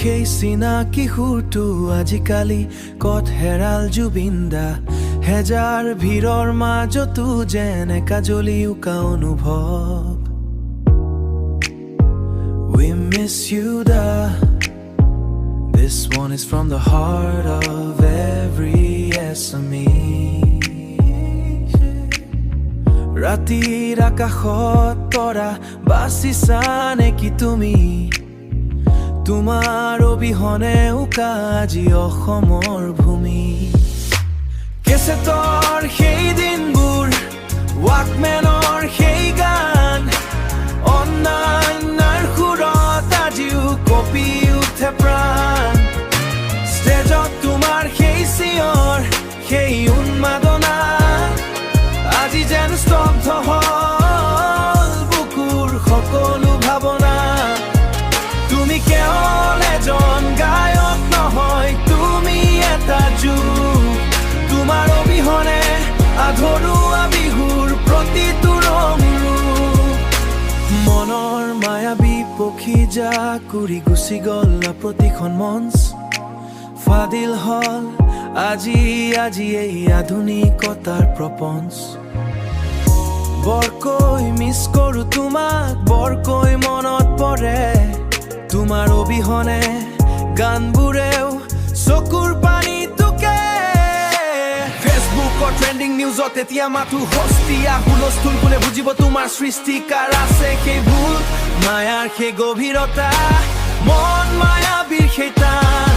সেই চিনাকি সুৰটো আজিকালি কত হেৰাল জুবিনদা হেজাৰ ভিৰৰ মাজতো যেন একা জ্বলি উকা অনুভৱ We miss you da This one is from the heart of every Assamese Ratir akashot tora basisa neki tumi Tumar obihone uka aji অসমৰ ভূমি কেছেটৰ সেই দিনবোৰ ৱাকমেনৰ সেই গান অন্যান্যৰ সুৰত আজিও কপি উঠে প্ৰাণ ষ্টেজত তোমাৰ সেই চিঞৰ সেই উন্মাদনা আজি যেন স্তব্ধ হ'ল বুকুৰ সকলো ভাৱনা তুমি কেৱল এজন গায়ক নহয় তুমি এটা যুগ তোমাৰ অবিহনে আধৰুৱা বিহুৰ প্ৰতিটো ৰং মনৰ মায়াবী পক্ষী যা কৰি গুচি গ'ল প্ৰতিখন মঞ্চ ফাদিল হল আজি এই আধুনিকতাৰ প্ৰপঞ্চ বৰকৈ মিছ কৰো তোমাক বৰকৈ মনত পৰে তোমাৰ অবিহনে গানবোৰেও চকুৰ পানী তোকে ফেচবুকৰ ট্ৰেণ্ডিং নিউজত এতিয়া মাথো হস্তিয়া হুলস্থুল কোনে বুজিব তোমাৰ সৃষ্টিকাৰ আছে সেই ভুল মায়াৰ সেই গভীৰতা মন মায়াবীৰ সেই টান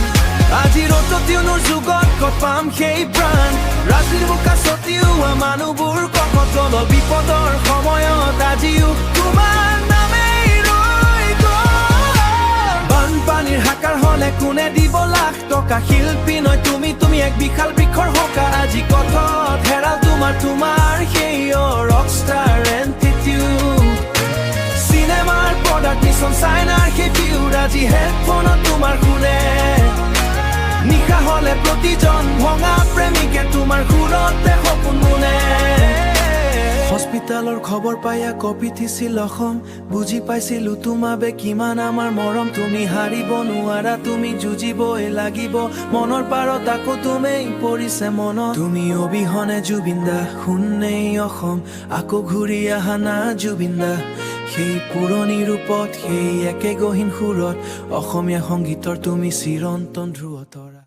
আজিৰ অতটিউনৰ যুগত ক'ত পাম সেই প্ৰাণ ৰাতিৰ বোকা ছটিওৱা মানুহবোৰ ককতল বিপদৰ সময়ত আজিও তোমাৰ নামেই ৰৈ গ'ল বানপানীৰ হাকাৰ হলে কোনে দিব লাখ টকা শিল্পী নয় তুমি এক বিশাল বৃক্ষৰ হকা আজি কথত হেৰাল তোমাৰ সেই ৰকষ্টাৰ এন্টিটিউড চিনেমাৰ পৰ্দাত মিছন চাইনাৰ সেই ভিউৰ আজি হেডফোনত তোমাৰ শুনে নিশা হলে প্ৰতিজন ভঙা প্ৰেমিকে তোমাৰ সুৰতে সপোন বুনে হস্পিটালৰ খবৰ পাইয়া কপি থিছিল অসম বুজি পাইছিলো তোমাবে কিমান আমাৰ মৰম তুমি হাৰিব নোৱাৰা তুমি যুঁজিবই লাগিব মনৰ পাৰত আকৌ তুমি পৰিছে মনত তুমি অবিহনে জুবিনদা শুনেই অসম আকৌ ঘূৰি আহা না জুবিনদা সেই পুৰণি ৰূপত সেই একে গহীন সুৰত অসমীয়া সংগীতৰ তুমি চিৰন্তন ধ্ৰুৱ তৰা